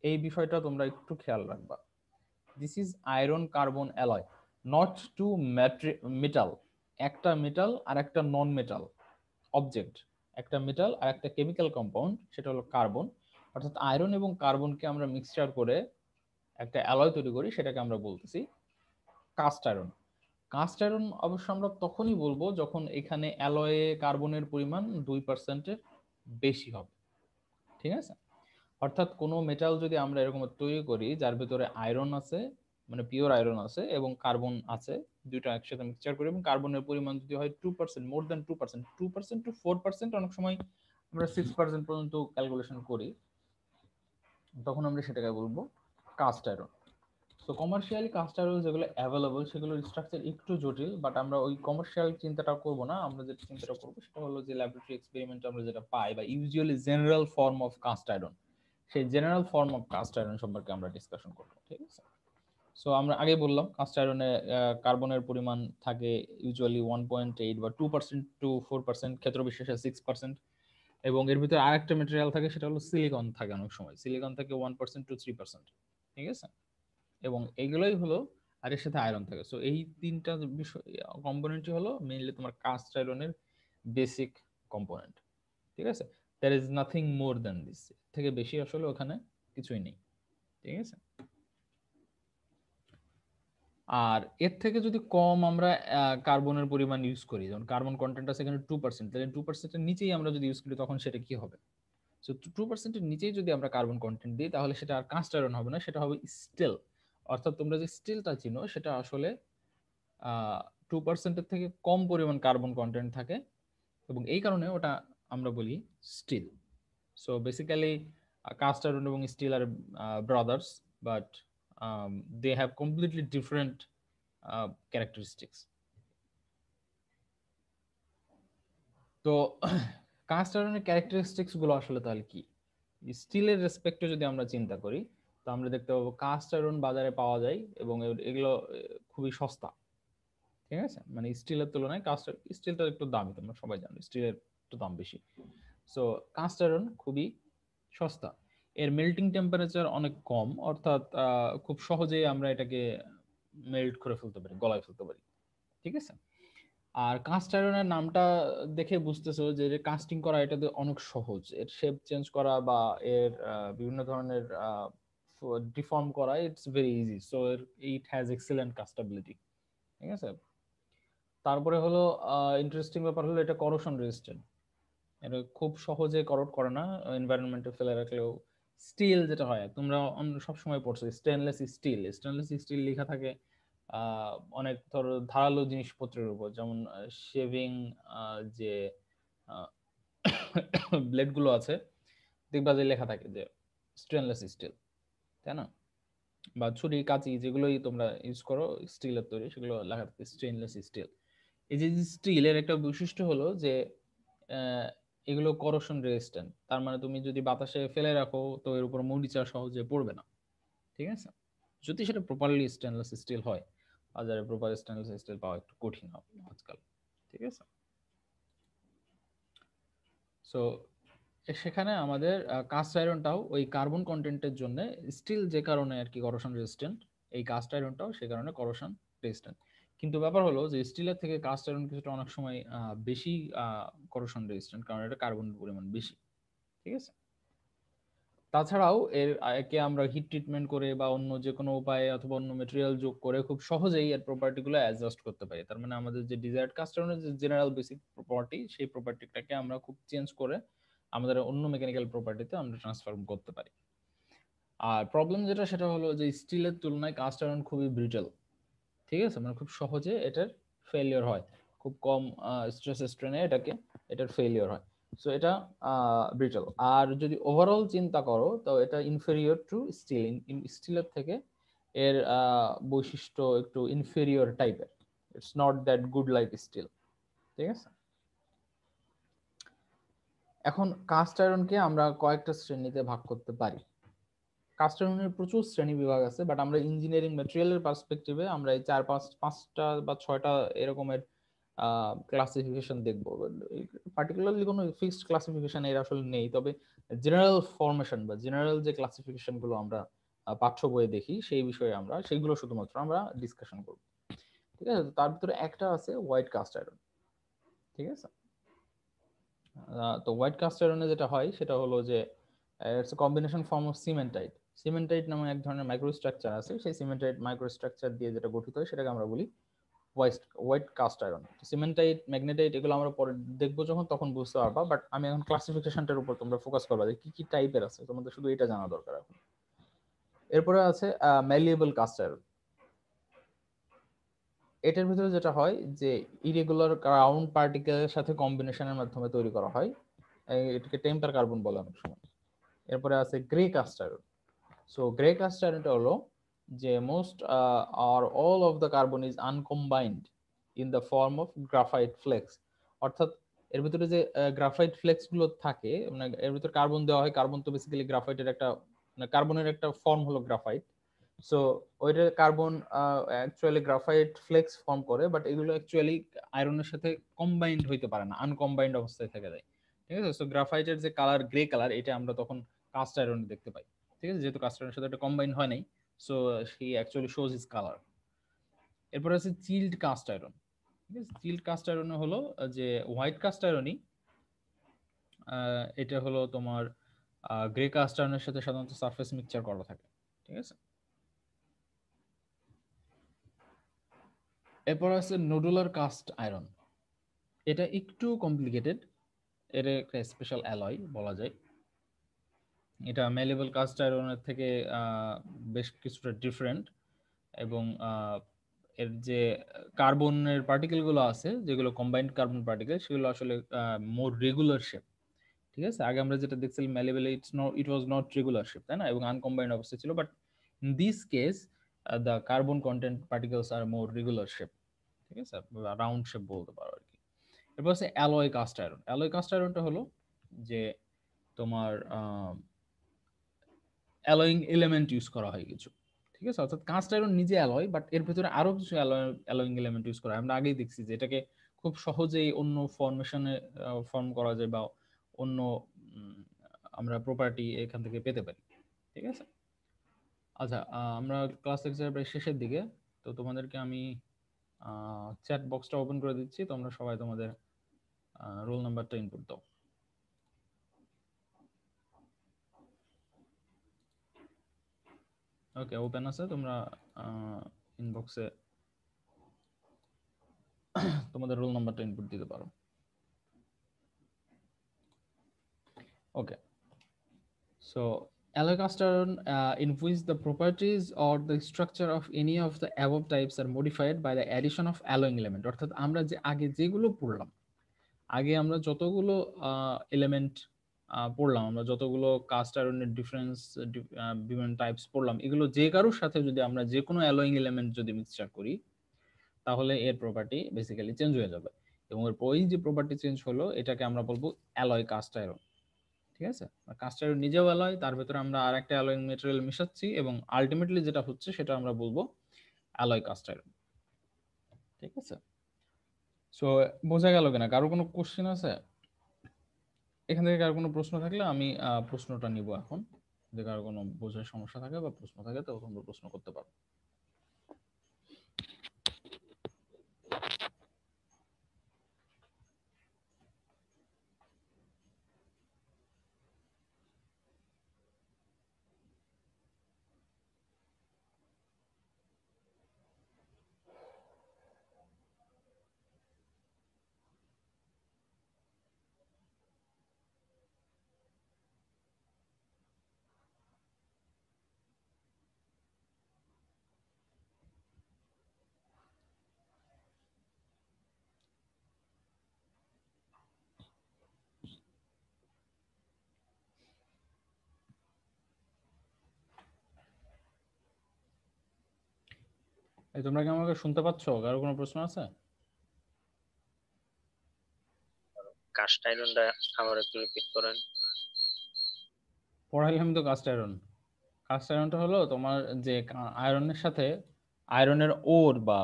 Speaker 2: এই বিষয়টা তোমরা একটু খেয়াল রাখবা। This is iron carbon alloy, not two metal. একটা মেটাল আর একটা নন মেটাল অবজেক্ট, একটা মেটাল আর একটা কেমিক্যাল কম্পাউন্ড, সেটা হলো কার্বন। অর্থাৎ আয়রন এবং কার্বনকে আমরা মিক্সচার করে একটা অ্যালয় তৈরি করি, সেটাকে আমরা বলতেছি কাস্ট আয়রন। কাস্ট আয়রন অবশ্য আমরা তখনই বলবো যখন এখানে অ্যালয়ে কার্বনের পরিমাণ 2%-এর বেশি হবে। ঠিক আছে? অর্থাৎ কোনো মেটাল যদি আমরা এরকম তৈরি করি যার ভিতরে আয়রন আছে, মানে পিওর আয়রন আছে এবং কার্বন আছে, দুইটা একসাথে মিক্সচার করি, এবং কার্বনের পরিমাণ যদি হয় 2%, মোর দ্যান 2%, 2% টু 4%, অনেক সময় আমরা 6% পর্যন্ত ক্যালকুলেশন করি, তখন আমরা সেটাকে বলবো কাস্ট আয়রন। তো কমার্শিয়ালি কাস্ট আয়রন যেগুলো অ্যাভেলেবল সেগুলোর স্ট্রাকচার একটু জটিল, বাট আমরা ওই কমার্শিয়াল চিন্তাটা করব না। আমরা যেটা চিন্তাটা করবো সেটা হলো যে ল্যাবরেটরি এক্সপেরিমেন্টে আমরা যেটা পাই, বা usually general form of cast iron, সেই general form of cast iron সম্পর্কে আমরা ডিসকাশন করবো। ঠিক আছে? সো আমরা আগে বললাম কাস্ট আয়রনে কার্বনের পরিমাণ থাকে ইউজুয়ালি 1.8 বা 2% টু 4%, ক্ষেত্র বিশেষে 6%, এবং এর ভিতরে আরেকটা ম্যাটেরিয়াল থাকে, সেটা হলো সিলিকন থাকে। অনেক সময় সিলিকন থাকে 1% টু 3%। ঠিক আছে? এবং এগুলোই হলো, আর এর সাথে আয়রন থাকে। সো এই তিনটা বিষয় কম্পোনেন্টই হলো মেইনলি তোমার কাস্ট আয়রনের বেসিক কম্পোনেন্ট। ঠিক আছে? There is nothing more than this, থেকে বেশি আসলে ওখানে কিছুই নেই। ঠিক আছে? আর এর থেকে যদি কম আমরা কার্বনের পরিমাণ ইউজ করি, যেমন কার্বন কন্টেন্ট আছে এখানে 2%, তাহলে 2%-এর নিচেই আমরা যদি ইউজ করি তখন সেটা কি হবে? সো 2%-এর নিচেই যদি আমরা কার্বন কন্টেন্ট দিই তাহলে সেটা আর কাস্ট আয়রন হবে না, সেটা হবে স্টিল। অর্থাৎ তোমরা যে স্টিলটা চিনো সেটা আসলে 2%-এর থেকে কম পরিমাণ কার্বন কন্টেন্ট থাকে, এবং এই কারণে ওটা আমরা বলি steel. So basically cast iron এবং স্টিল আর brothers, but they have completely different characteristics. তো কাস্ট আয়রনের ক্যারেক্টারিস্টিক্স গুলো আসলে তাহলে কি? স্টিলের রেসপেক্টে যদি আমরা চিন্তা করি, তো আমরা দেখতে পাবো কাস্ট আয়রন বাজারে পাওয়া যায় এবং এগুলো খুবই সস্তা। ঠিক আছে? মানে স্টিলের তুলনায় কাস্ট স্টিলটা একটু দামি, তোমরা সবাই জানো স্টিলের একটু দাম বেশি। সো কাস্ট আয়রন খুবই সস্তা, এর মেল্টিং টেম্পারেচার অনেক কম, অর্থাৎ খুব সহজেই আমরা এটাকে মেল্ট করে ফেলতে পারি, গলায় ফেলতে পারি। ঠিক আছে? আর কাস্ট আয়রনের নামটা দেখে বুঝতেছো যে কাস্টিং করা এটা অনেক সহজ, এর শেপ চেঞ্জ করা বা এর বিভিন্ন ধরনের ডিফর্ম করা, it's very easy. So it has excellent castability. ঠিক আছে? তারপরে হলো ইন্টারেস্টিং ব্যাপার হলো এটা করোশন রেজিস্ট্যান্ট, এটা খুব সহজে করোড করে না এনভায়রনমেন্টে ফেলে রাখলেও। স্টিল যেটা হয়, তোমরা সব সময় পড়ছো স্টেনলেস স্টিল, স্টেনলেস স্টিল লেখা থাকে অনেক ধরো ধারালো জিনিসপত্রের উপর, যেমন শেভিং যে ব্লেড গুলো আছে, দেখবা যে লেখা থাকে যে স্টেনলেস স্টিল, তাই না? বা ছুরি কাঁচি যেগুলোই তোমরা ইউজ করো স্টিলের তৈরি, সেগুলো লেখা থাকে স্টেনলেস স্টিল। এই যে স্টিলের একটা বৈশিষ্ট্য হলো যে এগুলো করোশন রেজিস্ট্যান্ট, তার মানে তুমি যদি বাতাসে ফেলে রাখো তো এর উপর মরিচা সহজে পড়বে না। ঠিক আছে? যদি সেটা প্রপারলি স্টেনলেস স্টিল হয়, বাজারে প্রপার স্টেনলেস স্টিল পাওয়া একটু কঠিন হবে আজকাল। ঠিক আছে? সো সেখানে আমাদের কাস্ট আয়রনটাও ওই কার্বন কন্টেন্টের জন্য, স্টিল যে কারণে আর কি করোশন রেজিস্ট্যান্ট, এই কাস্ট আয়রনটাও সে কারণে করোশন রেজিস্ট্যান্ট। কিন্তু ব্যাপার হলো যে স্টিলের থেকে কাস্ট আয়রন কিছুটা অনেক সময় বেশি করোশন রেজিস্ট্যান্ট, কারণ এটা কার্বনের পরিমাণ বেশি। ঠিক আছে, তাছাড়াও একে আমরা হিট ট্রিটমেন্ট করে বা অন্য যে কোনো উপায়ে অথবা অন্য মেটেরিয়াল যোগ করে খুব সহজেই এর প্রপার্টিগুলো অ্যাডজাস্ট করতে পারি। তার মানে আমাদের যে ডিজায়ার্ড কাস্ট আয়রনের যে জেনারেল বেসিক প্রপার্টি, সেই প্রপার্টিটাকে আমরা খুব চেঞ্জ করে আমাদের অন্য মেকানিক্যাল প্রপার্টিতে আমরা ট্রান্সফর্ম করতে পারি। আর প্রবলেম যেটা সেটা হলো যে স্টিলের তুলনায় কাস্ট আয়রন খুবই ব্রিটেল। ঠিক আছে, মানে খুব সহজে এটার ফেলিওর হয়, খুব কম স্ট্রেস স্ট্রেনে এটার ফেলিওর হয়। সো এটা ব্রিটেল। আর যদি ওভারঅল চিন্তা করো তো এটা ইনফেরিয়র টু স্টিল, স্টিলের থেকে এর বৈশিষ্ট্য একটু ইনফেরিয়র টাইপের, it's not that good like steel. ঠিক আছে, এখন কাস্ট আয়রনকে আমরা কয়েকটা শ্রেণীতে ভাগ করতে পারি। কাস্ট আয়রনের প্রচুর শ্রেণী বিভাগ আছে, বাট আমরা ইঞ্জিনিয়ারিং ম্যাটেরিয়ালের পার্সপেক্টিভে আমরা এই 4-5টা বা 6টা এরকমের ক্লাসিফিকেশন দেখবো। পার্টিকুলারলি কোনো ফিক্সড ক্লাসিফিকেশন এর আসলে নেই, তবে জেনারেল ফরমেশন বা জেনারেল যে ক্লাসিফিকেশন গুলো আমরা পাঠ্য বইয়ে দেখি সেই বিষয়ে আমরা সেইগুলো শুধুমাত্র আমরা ডিসকাশন করব। ঠিক আছে, তো তার ভিতরে একটা আছে হোয়াইট কাস্ট আয়রন। ঠিক আছে, তো হোয়াইট কাস্ট আয়রনে যেটা হয় সেটা হলো যে it's a combination form of cementite. Cementite নামে এক ধরনের মাইক্রোস্ট্রাকচার আছে, সেই সিমেন্টাইট মাইক্রোস্ট্রাকচার দিয়ে যেটা গঠিত হয় সেটাকে আমরা বলি হোয়াইট কাস্ট আয়রন। সিমেন্টাইট, ম্যাগনেটাইট এগুলো আমরা পরে দেখবো যখন, তখন বুঝতে পারবা, বাট আমি এখন ক্লাসিফিকেশনটার উপর তোমরা ফোকাস করবা যে কি কি টাইপের আছে, তোমাদের শুধু এটা জানা দরকার এখন। এরপরে আছে ম্যালিয়েবল কাস্ট আয়রন। এটার ভিতরে যেটা হয় যে ইরেগুলার রাউন্ড পার্টিকেলের সাথে কম্বিনেশনের মাধ্যমে তৈরি করা হয়, এটাকে টেম্পার কার্বন বলে অনেক সময়। এরপরে আছে grey cast iron. So grey cast আয়রনটা হলো যে most or all of the carbon is uncombined in the form of graphite flakes. অর্থাৎ এর ভিতরে যে গ্রাফাইট ফ্লেক্স গুলো থাকে, মানে এর ভিতরে কার্বন দেওয়া হয়, কার্বন তো বেসিক্যালি গ্রাফাইটের একটা, মানে কার্বনের একটা ফর্ম হলো গ্রাফাইট। সো ওইটা carbon actually graphite flakes form করে, বাট এগুলো অ্যাকচুয়ালি আয়রনের সাথে কম্বাইন্ড হইতে পারে না, আনকম্বাইন্ড অবস্থায় থেকে যায়। ঠিক আছে, সো গ্রাফাইটের যে কালার গ্রে কালার, এটা আমরা তখন কাস্ট আয়রনে দেখতে পাই। ঠিক আছে, যেহেতু কাস্ট আয়রনের সাথে এটা কম্বাইন্ড হয় নাই, so he actually shows his colour. এরপর আছে চিল্ড কাস্ট আয়রন। ঠিক আছে, চিল্ড কাস্ট আয়রনে হলো যে হোয়াইট কাস্ট আয়রনই, এটা হলো তোমার গ্রে কাস্ট আয়রনের সাথে সাধারণত সারফেস মিক্সচার করা থাকে। ঠিক আছে, এরপর আছে নোডুলার কাস্ট আয়রন। এটা একটু কমপ্লিকেটেড, এর একটা স্পেশাল অ্যালয় বলা যায়। এটা ম্যালেবল কাস্ট আয়রনের থেকে বেশ কিছুটা ডিফারেন্ট, এবং এর যে কার্বনের পার্টিকেলগুলো আছে, যেগুলো কম্বাইন্ড কার্বন পার্টিকেল, সেগুলো আসলে মোর রেগুলার শেপ। ঠিক আছে, আগে আমরা যেটা দেখছিলাম ম্যালেবল, ইট ওয়াজ নট রেগুলার শেপ, তাই না, এবং আনকম্বাইন্ড অবস্থায় ছিল, but in this case the carbon content particles R more regular shape. ঠিক আছে, রাউন্ড শেপ বলতে পারো আর কি। এরপর হচ্ছে alloy cast iron. Alloy cast আয়রনটা হলো যে তোমার অ্যালয়িং এলিমেন্ট ইউজ করা হয় কিছু। ঠিক আছে, অর্থাৎ কাস্ট আয়রন নিজে অ্যালয়, বাট এর ভিতরে আরো কিছু অ্যালয়িং এলিমেন্ট ইউজ করা হয়। আমরা আগেই দেখছি যে এটাকে খুব সহজেই অন্য ফর্মেশনে ফর্ম করা যায়, বা অন্য আমরা প্রপার্টি এখান থেকে পেতে পারি। ঠিক আছে, আচ্ছা, আমরা ক্লাস লেকচার প্রায় শেষের দিকে, তো তোমাদেরকে আমি চ্যাট বক্সটা ওপেন করে দিচ্ছি, তোমরা সবাই তোমাদের রোল নাম্বারটা ইনপুট দাও। ওকে, ওপেন আছে, তোমরা ইনবক্সে তোমাদের রোল নাম্বারটা ইনপুট দিতে পারো। ওকে, so alloy cast iron in which the properties or the structure of any of the above types are modified by the addition of alloying element। অর্থাৎ আমরা যে আগে যেগুলো পড়লাম, আগে আমরা যতগুলো এলিমেন্ট পড়লাম, আমরা যতগুলো কাস্ট আয়রনের ডিফারেন্স বিভিন্ন টাইপস পড়লাম, এগুলো যে কারোর সাথে যদি আমরা যে কোনো অ্যালয়িং এলিমেন্ট যদি মিক্সচার করি, তাহলে এর প্রপার্টি বেসিক্যালি চেঞ্জ হয়ে যাবে, এবং এর ওই যে প্রপার্টি চেঞ্জ হলো এটাকে আমরা বলবো অ্যালয় কাস্ট আয়রন। ঠিক আছে, কাস্ট আয়রন নিজেও অ্যালয়, তার ভিতরে আমরা আর একটা অ্যালয়িং ম্যাটেরিয়াল মিশাচ্ছি, এবং আলটিমেটলি যেটা হচ্ছে সেটা আমরা বলবো অ্যালয় কাস্ট আয়রন। ঠিক আছে, সো বোঝা গেল কিনা? কারো কোনো কোশ্চেন আছে এখান থেকে? কারো কোনো প্রশ্ন থাকলে আমি প্রশ্নটা নিব এখন, যদি কারো কোনো বোঝার সমস্যা থাকে বা প্রশ্ন থাকে তো তোমরা প্রশ্ন করতে পারো। তোমরা কি আমাকে শুনতে পাচ্ছ? কারো কোনো প্রশ্ন আছে?
Speaker 8: কাস্ট আয়রনটা আবার একটু রিপিট করেন।
Speaker 2: পড়াইলাম তো কাস্ট আয়রন। কাস্ট আয়রনটা হলো তোমার যে আয়রনের সাথে আয়রনের ওর বা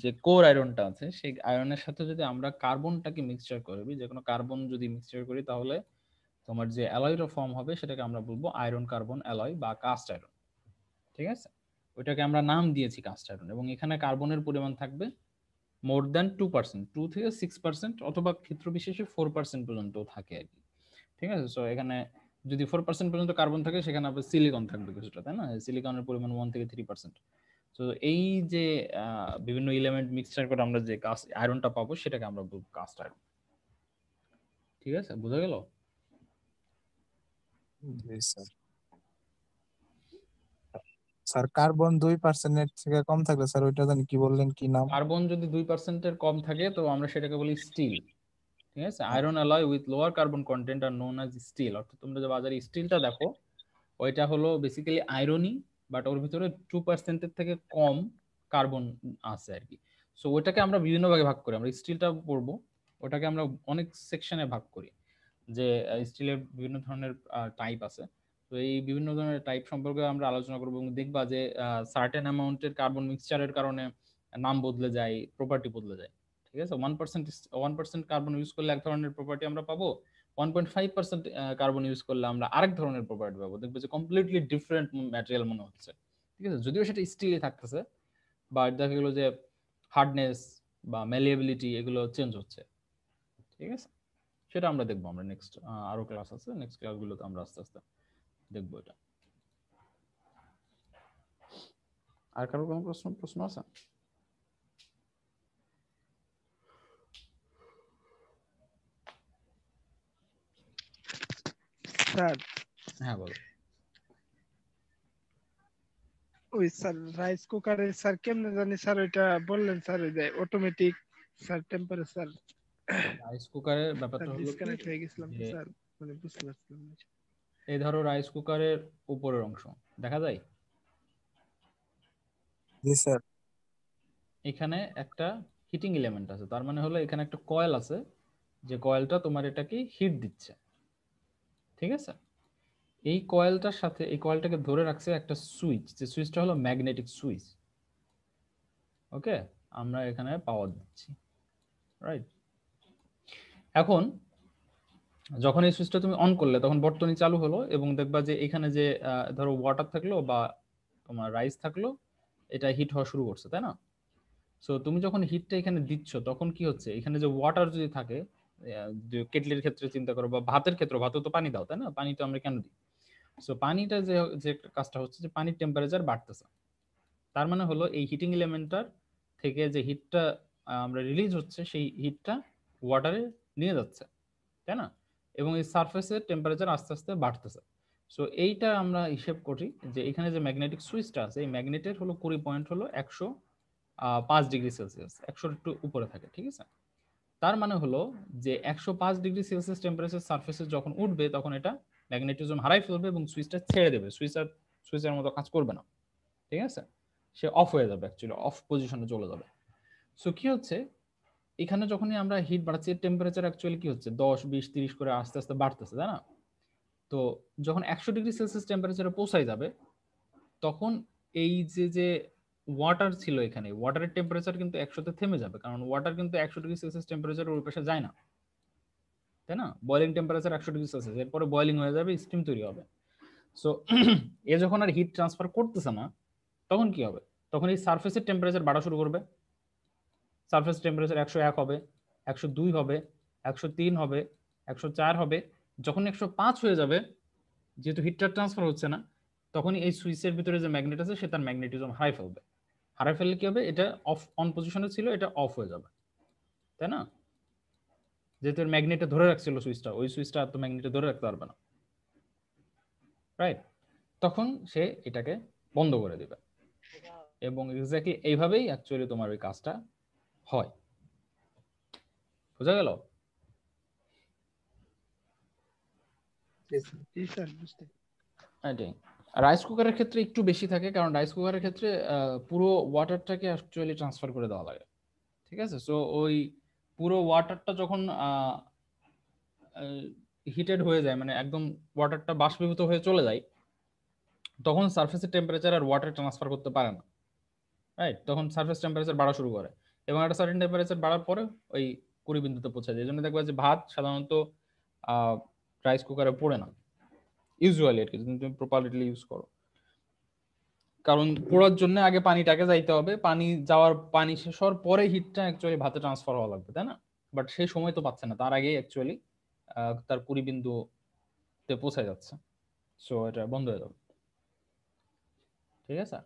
Speaker 2: যে কোর আয়রনটা আছে সেই আয়রনের সাথে যদি আমরা কার্বনটাকে মিক্সচার করি, যে কোনো কার্বন যদি মিক্সচার করি তাহলে তোমার যে অ্যালয়টা ফর্ম হবে সেটাকে আমরা বলবো আয়রন কার্বন অ্যালয় বা কাস্ট আয়রন। ঠিক আছে, ওইটাকে আমরা নাম দিয়েছি কাস্ট আয়রন। এবং এখানে কার্বনের পরিমাণ থাকবে মোর দ্যান 2%, 2 থেকে 6% অথবা ক্ষেত্র বিশেষে 4% পর্যন্ত থাকে আর কি। ঠিক আছে, সো এখানে যদি 4% পর্যন্ত কার্বন থাকে সেখানে আবার সিলিকন থাকবে কিছুটা, তাই না? সিলিকনের পরিমাণ 1 থেকে 3%। তো এই যে বিভিন্ন এলিমেন্ট মিক্সচার করে আমরা যে কাস্ট আয়রনটা পাবো সেটাকে আমরা বলবো কাস্ট আয়রন। ঠিক আছে, বোঝা গেল?
Speaker 9: জি স্যার। স্যার কার্বন 2% এর থেকে কম থাকলে স্যার ওইটা জানি কি বললেন, কি নাম?
Speaker 2: কার্বন যদি 2% এর কম থাকে তো আমরা সেটাকে বলি স্টিল। ঠিক আছে, iron alloy with lower carbon content are known as steel. অর্থাৎ তোমরা যে বাজারে স্টিলটা দেখো ওইটা হলো বেসিক্যালি আয়রনই, বাট ওর ভিতরে 2% এর থেকে কম কার্বন আছে আর কি। সো ওইটাকে আমরা বিভিন্ন ভাগে ভাগ করি। আমরা স্টিলটা পড়বো, ওটাকে আমরা অনেক সেকশনে ভাগ করি, যে স্টিলের বিভিন্ন ধরনের টাইপ আছে। তো এই বিভিন্ন ধরনের টাইপ সম্পর্কে আমরা আলোচনা করবো এবং দেখবা যে সার্টেন অ্যামাউন্টের কার্বন মিক্সচারের কারণে নাম বদলে যায়, প্রপার্টি বদলে যায়। ঠিক আছে, 1% কার্বন ইউজ করলে এক ধরনের প্রপার্টি আমরা পাবো, 1.5% কার্বন ইউজ করলে আমরা আরেক ধরনের প্রপার্টি পাবো। দেখবে যে কমপ্লিটলি ডিফারেন্ট ম্যাটেরিয়াল মনে হচ্ছে। ঠিক আছে, যদিও সেটা স্টিলই থাকতেছে, বা দেখা গেলো যে হার্ডনেস বা ম্যালিয়েবিলিটি এগুলো চেঞ্জ হচ্ছে। ঠিক আছে, সেটা আমরা দেখবো। আমরা নেক্সট আরো ক্লাস আছে, নেক্সট ক্লাসগুলোতে আমরা আস্তে আস্তে দেখবো এটা। আর কারো কোনো প্রশ্ন আছে?
Speaker 10: স্যার
Speaker 2: হ্যাঁ বলো।
Speaker 10: ওই স্যার রাইস কুকারে স্যার কেমনে জানি স্যার ওইটা বললেন স্যার, ওই যে অটোমেটিক স্যার টেম্পারেচার
Speaker 2: রাইস কুকারের ব্যাপারটা হলো কি
Speaker 10: ডিসকানেক্ট হয়ে গেছিলাম
Speaker 2: যে
Speaker 10: স্যার, মানে বুঝতে পারছিলাম না।
Speaker 2: এই ধরো রাইস কুকারের উপরের অংশ দেখা যায়,
Speaker 9: জি স্যার।
Speaker 2: এখানে একটা হিটিং এলিমেন্ট আছে, তার মানে হলো এখানে একটা কয়েল আছে, যে কয়েলটা তোমার এটাকে হিট দিচ্ছে। ঠিক আছে, এই কয়েলটার সাথে এই কয়েলটাকে ধরে রাখছে একটা সুইচ, যে সুইচটা হলো ম্যাগনেটিক সুইচ। ওকে, আমরা এখানে পাওয়ার দিচ্ছি, রাইট? এখন যখন এই সুইচটা তুমি অন করলে তখন বর্তনী চালু হলো এবং দেখবা যে এখানে যে ধরো ওয়াটার থাকলো বা তোমার রাইস থাকলো, এটা হিট হওয়া শুরু করছে, তাই না? সো তুমি যখন হিটটা এখানে দিচ্ছ তখন কি হচ্ছে, এখানে যে ওয়াটার যদি থাকে, যে কেটলির ক্ষেত্রে চিন্তা করো বা ভাতের ক্ষেত্রে, ভাতে তো পানি দাও, তাই না? পানি তো আমরা কেন দিই? সো পানিটা যে যে কাজটা হচ্ছে যে পানির টেম্পারেচার বাড়তেছে, তার মানে হলো এই হিটিং এলিমেন্টটার থেকে যে হিটটা আমরা রিলিজ হচ্ছে সেই হিটটা ওয়াটারে নিয়ে যাচ্ছে, তাই না? এবং এই সারফেসের টেম্পারেচার আস্তে আস্তে বাড়তেছে। সো এইটা আমরা হিসেব করি যে এখানে যে ম্যাগনেটিক সুইচটা আছে এই ম্যাগনেটের হলো কুড়ি পয়েন্ট হলো 105°C, 100 একটু উপরে থাকে। ঠিক আছে, তার মানে হলো যে 105°C টেম্পারেচার সারফেসে যখন উঠবে তখন এটা ম্যাগনেটিজম হারাই ফেলবে এবং সুইচটা ছেড়ে দেবে, সুইচের মতো কাজ করবে না। ঠিক আছে, সে অফ হয়ে যাবে, অ্যাকচুয়ালি অফ পজিশনে চলে যাবে। সো কি হচ্ছে, এখানে যখনই আমরা হিট বাড়াচ্ছি টেম্পারেচার অ্যাকচুয়ালি কি হচ্ছে 10, 20, 30 করে আস্তে আস্তে বাড়তেছে, তাই না? তো যখন 100°C টেম্পারেচারে পৌঁছায় যাবে তখন এই যে যে ওয়াটার ছিল এখানে, ওয়াটারের টেম্পারেচার কিন্তু 100-তে থেমে যাবে, কারণ ওয়াটার কিন্তু 100°C টেম্পারেচারের ওই পাশে যায় না, তাই না? বয়লিং টেম্পারেচার 100°C, এরপরে বয়লিং হয়ে যাবে, স্টিম তৈরি হবে। সো এ যখন আর হিট ট্রান্সফার করতেছে না তখন কি হবে, তখন এই সারফেসের টেম্পারেচার বাড়া শুরু করবে। সারফেস টেম্পারেচার 101 হবে, 102 হবে, 103 হবে, 104 হবে। যখন 105 হয়ে যাবে, যেহেতু হিটটা ট্রান্সফার হচ্ছে না, তখনই এই সুইচের ভিতরে যে ম্যাগনেট আছে সে তার ম্যাগনেটিজম হারাই ফেলবে। হারাই ফেললে কি হবে, এটা অফ অন পজিশনে ছিল, এটা অফ হয়ে যাবে, তাই না? যেহেতু ম্যাগনেটে ধরে রাখছিল সুইচটা, ওই সুইচটা আর তো ম্যাগনেটে ধরে রাখতে পারবে না, রাইট? তখন সে এটাকে বন্ধ করে দিবে এবং এক্স্যাক্টলি এইভাবেই অ্যাকচুয়ালি তোমার ওই কাজটা হয়। বোঝা গেল?
Speaker 10: জি স্যার, বুঝতে।
Speaker 2: এটাই। রাইস কুকারের ক্ষেত্রে একটু বেশি থাকে, কারণ রাইস কুকারের ক্ষেত্রে পুরো ওয়াটারটাকে অ্যাকচুয়ালি ট্রান্সফার করে দেওয়া লাগে। ঠিক আছে, সো ওই পুরো ওয়াটারটা যখন হিটেড হয়ে যায়, মানে একদম ওয়াটারটা বাষ্পীভূত হয়ে চলে যায়, তখন সারফেসের টেম্পারেচার আর ওয়াটার ট্রান্সফার করতে পারে না, রাইট? তখন সারফেস টেম্পারেচার বাড়া শুরু করে, এবং একটা সার্টেন টেম্পারেচার বাড়ার পরে ওই 20 বিন্দুতে পৌঁছে যায়। এই জন্য দেখবা যে ভাত সাধারণত রাইস কুকারে পড়ে না ইউজুয়ালি আর কি, যদি তুমি প্রপারলি ইউজ করো। কারণ পোড়ার জন্য আগে পানিটাকে যাইতে হবে, পানি শেষ হওয়ার পরে হিটটা অ্যাকচুয়ালি ভাতে ট্রান্সফার হওয়া লাগবে, তাই না? বাট সেই সময় তো পাচ্ছে না, তার আগেই অ্যাকচুয়ালি তার 20 বিন্দুতে পৌঁছে যাচ্ছে, সো এটা বন্ধ হয়ে যাবে। ঠিক আছে,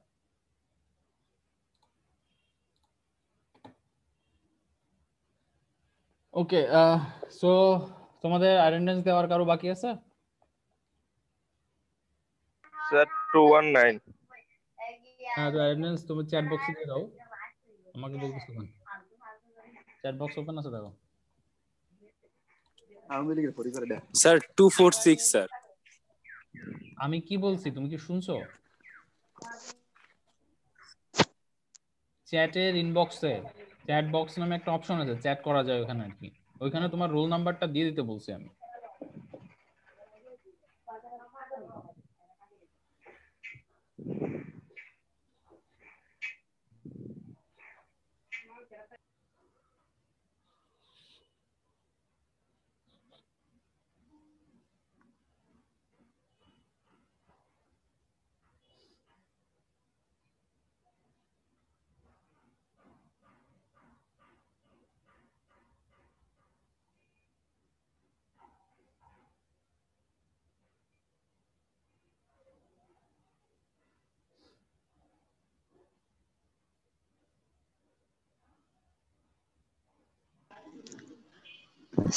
Speaker 2: ওকে। সো তোমাদের অ্যাটেন্ডেন্স দেওয়ার কারো বাকি আছে?
Speaker 11: স্যার 219।
Speaker 2: হ্যাঁ, তো অ্যাটেন্ডেন্স তুমি চ্যাট বক্সে দিয়ে দাও, আমাকে বলতেছো কেন? চ্যাট বক্স ওপেন আছে, দেখো।
Speaker 12: Sir 246 sir.
Speaker 2: আমি কি বলছি তুমি কি শুনছো? চ্যাটের ইনবক্সে চ্যাট বক্স নামে একটা অপশন আছে, চ্যাট করা যায় ওখানে আর কি, ওইখানে তোমার রোল নাম্বারটা দিয়ে দিতে বলছি আমি।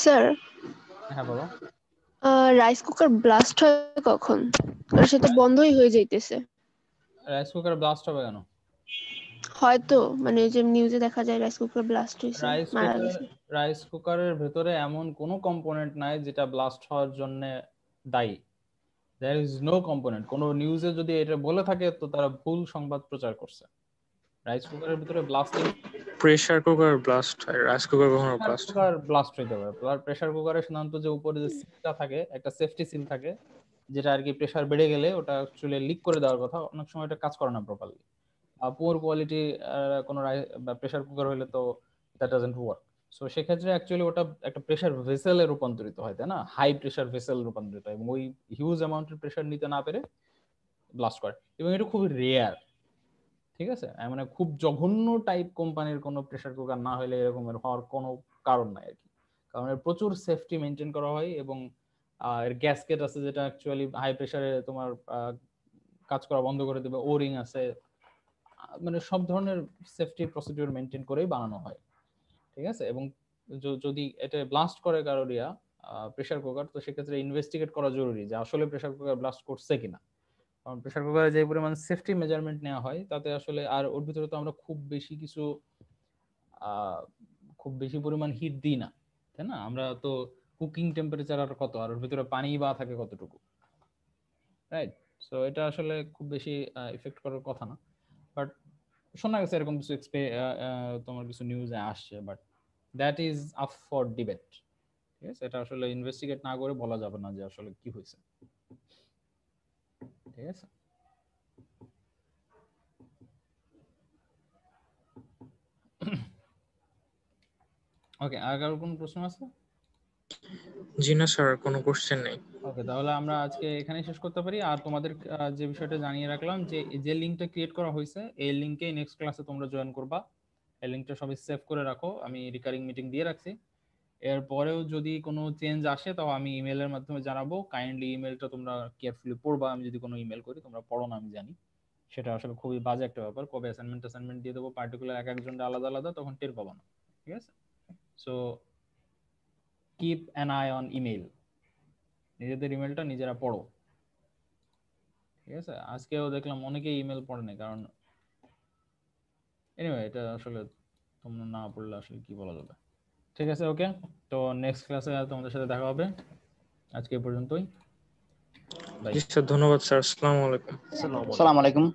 Speaker 5: স্যার,
Speaker 2: হ্যাঁ বলো।
Speaker 5: রাইস কুকার ব্লাস্ট হয় কখন? কারণ সেটা বন্ধই হয়ে যাইতেছে।
Speaker 2: রাইস কুকার ব্লাস্ট হবে কেন?
Speaker 5: হয়তো মানে যে নিউজে দেখা যায় রাইস কুকার ব্লাস্ট হয়েছে, মারা গেছে।
Speaker 2: রাইস কুকারের ভেতরে এমন কোনো কম্পোনেন্ট নাই যেটা ব্লাস্ট হওয়ার জন্য দায়ী। There is no component. কোনো নিউজে যদি এটা বলে থাকে তো তারা ভুল সংবাদ প্রচার করছে। রাইস কুকারের ভিতরে ব্লাস্টিং,
Speaker 6: প্রেসার কুকার ব্লাস্ট হয়, রাইস কুকার কখনো ব্লাস্ট হয়?
Speaker 2: কুকার ব্লাস্ট হইতে পারে। প্রেসার কুকারে সাধারণত যে উপরে যে সিলটা থাকে, একটা সেফটি সিল থাকে, যেটা আর কি প্রেসার বেড়ে গেলে ওটা অ্যাকচুয়ালি লিক করে দেওয়ার কথা, অনেক সময় এটা কাজ করে না প্রপারলি। পুয়ার কোয়ালিটি কোনো প্রেসার কুকার হলে তো দ্যাট ডাজন্ট ওয়ার্ক। সো সেক্ষেত্রে অ্যাকচুয়ালি ওটা একটা প্রেসার ভেসেলে রূপান্তরিত হয়, তাই না? হাই প্রেসার ভেসেল রূপান্তরিত হয় এবং ওই হিউজ অ্যামাউন্টের প্রেসার নিতে না পেরে ব্লাস্ট করে, এবং এটা খুবই রেয়ার। ঠিক আছে, মানে খুব জঘন্য টাইপ কোম্পানির কোনো প্রেসার কুকার না হলে এরকমের হওয়ার কোনো কারণ নাই আর কি। কারণ এর প্রচুর সেফটি মেনটেন করা হয়, এবং এর গ্যাসকেট আছে যেটা অ্যাকচুয়ালি হাই প্রেসারে তোমার কাজ করা বন্ধ করে দেবে, ও রিং আছে, মানে সব ধরনের সেফটি প্রসিডিউর মেনটেন করেই বানানো হয়। ঠিক আছে, এবং যদি এটা ব্লাস্ট করে কারোরিয়া প্রেসার কুকার, তো সেক্ষেত্রে ইনভেস্টিগেট করা জরুরি যে আসলে প্রেসার কুকার ব্লাস্ট করছে কিনা। কারণ প্রেসার কুকারে যে পরিমাণ সেফটি মেজারমেন্ট নেওয়া হয় তাতে আসলে, আর ওর ভিতরে তো আমরা খুব বেশি পরিমাণ হিট দিই না, তাই না? আমরা তো কুকিং টেম্পারেচার আর কত, আর ওর ভিতরে পানি বা থাকে কতটুকু, রাইট? সো এটা আসলে খুব বেশি ইফেক্ট করার কথা না। বাট শোনা গেছে এরকম কিছু তোমার কিছু নিউজে আসছে, but that is up for debate. ঠিক আছে, এটা আসলে ইনভেস্টিগেট না করে বলা যাবে না যে আসলে কি হয়েছে। ঠিক আছে, ওকে। আর কারো কোনো প্রশ্ন আছে?
Speaker 6: জি না স্যার, কোনো কোশ্চেন নেই।
Speaker 2: ওকে, তাহলে আমরা আজকে এখানেই শেষ করতে পারি। আর তোমাদের যে বিষয়টা জানিয়ে রাখলাম যে লিঙ্কটা ক্রিয়েট করা হয়েছে, এই লিঙ্কে নেক্সট ক্লাসে তোমরা জয়েন করবা। এই লিঙ্কটা সবাই সেভ করে রাখো, আমি রিকারিং মিটিং দিয়ে রাখছি। এরপরেও যদি কোনো চেঞ্জ আসে তাও আমি ইমেলের মাধ্যমে জানাবো। কাইন্ডলি ইমেলটা তোমরা কেয়ারফুলি পড়বা। আমি যদি কোনো ইমেল করি তোমরা পড়ো না, আমি জানি সেটা আসলে খুবই বাজে একটা ব্যাপার। কবে অ্যাসাইনমেন্ট দিয়ে দেবো পার্টিকুলার এক একজনের আলাদা আলাদা, তখন টের পাবো না। ঠিক আছে, so keep an I on email. নিজেদের ইমেলটা নিজেরা পড়ো। ঠিক আছে, আজকেও দেখলাম অনেকেই ইমেল পড়ে না, কারণ এনিওয়ে এটা আসলে তোমরা না পড়লে আসলে কি বলা যাবে। ঠিক আছে, ওকে। তো নেক্সট ক্লাসে তোমাদের সাথে দেখা হবে। আজকে এই পর্যন্তই।
Speaker 6: জি স্যার, ধন্যবাদ স্যার। আসসালামু আলাইকুম।
Speaker 13: আসসালামু আলাইকুম।